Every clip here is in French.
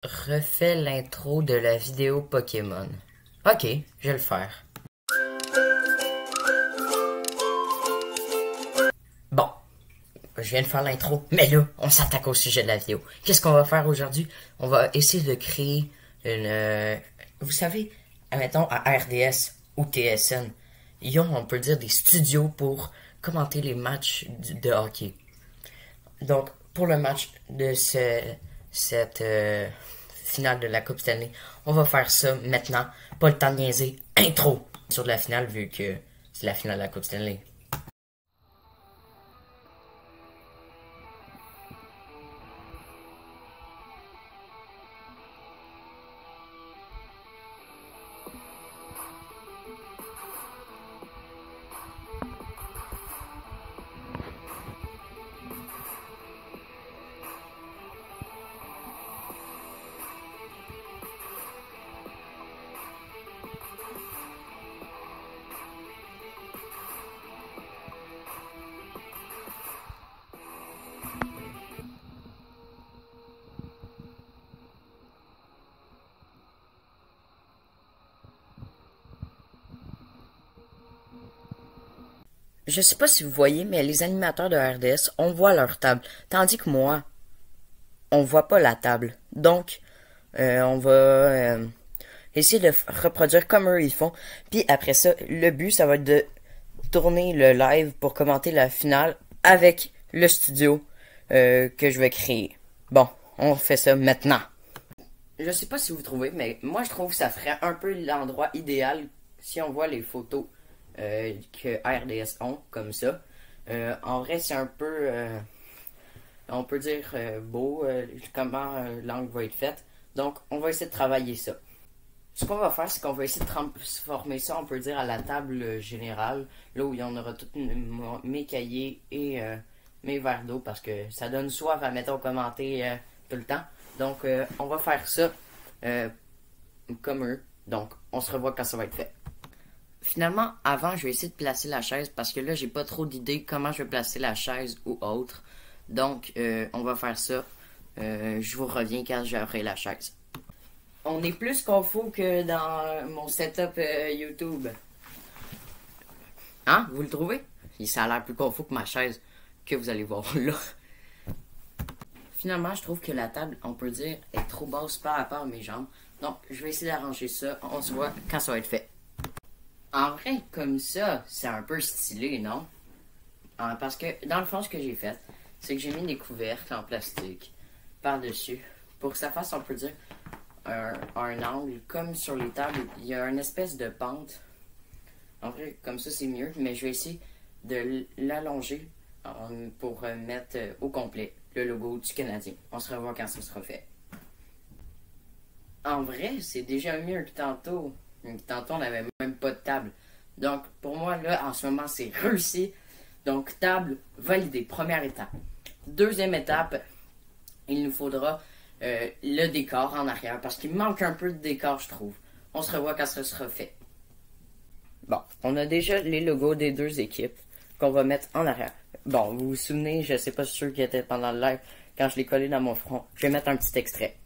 Refais l'intro de la vidéo Pokémon. Ok, je vais le faire. Bon, je viens de faire l'intro, mais là, on s'attaque au sujet de la vidéo. Qu'est-ce qu'on va faire aujourd'hui? On va essayer de créer une... vous savez, admettons à RDS ou TSN, ils ont, on peut dire, des studios pour commenter les matchs de hockey. Donc, pour le match de cette finale de la Coupe Stanley, on va faire ça maintenant. Pas le temps de niaiser. Intro sur la finale, vu que c'est la finale de la Coupe Stanley. Je sais pas si vous voyez, mais les animateurs de RDS, on voit leur table. Tandis que moi, on voit pas la table. Donc, on va essayer de reproduire comme eux ils font. Puis après ça, le but, ça va être de tourner le live pour commenter la finale avec le studio que je vais créer. Bon, on fait ça maintenant. Je sais pas si vous trouvez, mais moi je trouve que ça ferait un peu l'endroit idéal si on voit les photos que RDS ont, comme ça. En vrai, c'est un peu, on peut dire, beau, comment l'angle va être fait. Donc, on va essayer de travailler ça. Ce qu'on va faire, c'est qu'on va essayer de transformer ça, on peut dire, à la table générale, là où il y en aura tous mes cahiers et mes verres d'eau, parce que ça donne soif à mettre au commenter tout le temps. Donc, on va faire ça comme eux. Donc, on se revoit quand ça va être fait. Finalement, avant, je vais essayer de placer la chaise parce que là, j'ai pas trop d'idées comment je vais placer la chaise ou autre. Donc, on va faire ça. Je vous reviens quand j'aurai la chaise. On est plus confus que dans mon setup YouTube. Hein? Vous le trouvez? Ça a l'air plus confus que ma chaise que vous allez voir là. Finalement, je trouve que la table, on peut dire, est trop basse par rapport à mes jambes. Donc, je vais essayer d'arranger ça. On se voit quand ça va être fait. En vrai, comme ça, c'est un peu stylé, non? Parce que, dans le fond, ce que j'ai fait, c'est que j'ai mis des couvercles en plastique par-dessus. Pour que ça fasse, on peut dire, un angle. Comme sur les tables, il y a une espèce de pente. En vrai, comme ça, c'est mieux. Mais je vais essayer de l'allonger pour mettre au complet le logo du Canadien. On se revoit quand ça sera fait. En vrai, c'est déjà mieux que tantôt. Tantôt, on n'avait même pas de table. Donc, pour moi, là, en ce moment, c'est réussi. Donc, table validée. Première étape. Deuxième étape, il nous faudra le décor en arrière. Parce qu'il manque un peu de décor, je trouve. On se revoit quand ça sera fait. Bon, on a déjà les logos des deux équipes qu'on va mettre en arrière. Bon, vous vous souvenez, je sais pas si ceux qui étaient pendant le live, quand je l'ai collé dans mon front. Je vais mettre un petit extrait.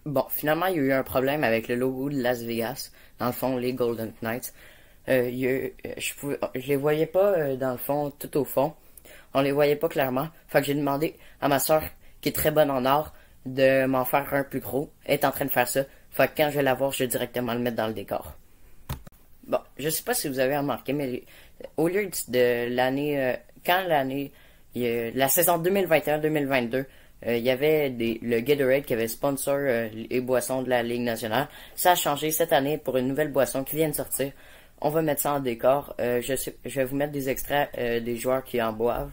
Bon, finalement, il y a eu un problème avec le logo de Las Vegas, dans le fond, les Golden Knights. Je les voyais pas, dans le fond, tout au fond. On les voyait pas clairement. Fait que j'ai demandé à ma soeur, qui est très bonne en art, de m'en faire un plus gros. Elle est en train de faire ça. Fait que quand je vais l'avoir, je vais directement le mettre dans le décor. Bon, je sais pas si vous avez remarqué, mais au lieu de l'année... la saison 2021-2022... il y avait le Gatorade qui avait sponsor les boissons de la Ligue nationale. Ça a changé cette année pour une nouvelle boisson qui vient de sortir. On va mettre ça en décor. Je vais vous mettre des extraits des joueurs qui en boivent.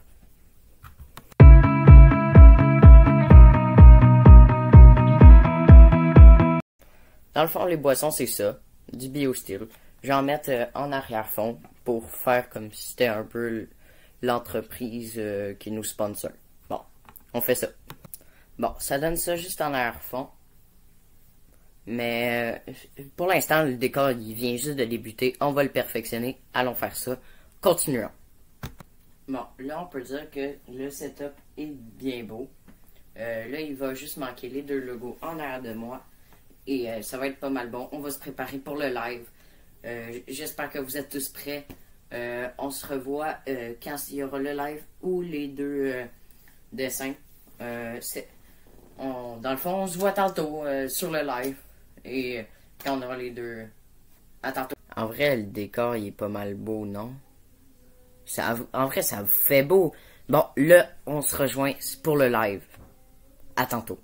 Dans le fond, les boissons, c'est ça. Du BioSteel. Je vais en mettre en arrière-fond pour faire comme si c'était un peu l'entreprise qui nous sponsor. Bon, on fait ça. Bon, ça donne ça juste en arrière-fond. Mais pour l'instant, le décor, il vient juste de débuter. On va le perfectionner. Allons faire ça. Continuons. Bon, là, on peut dire que le setup est bien beau. Là, il va juste manquer les deux logos en arrière de moi. Et ça va être pas mal bon. On va se préparer pour le live. J'espère que vous êtes tous prêts. On se revoit quand il y aura le live ou les deux dessins. Dans le fond, on se voit tantôt sur le live. Et quand on aura les deux... À tantôt. En vrai, le décor, il est pas mal beau, non? En vrai, ça vous fait beau. Bon, là, on se rejoint pour le live. À tantôt.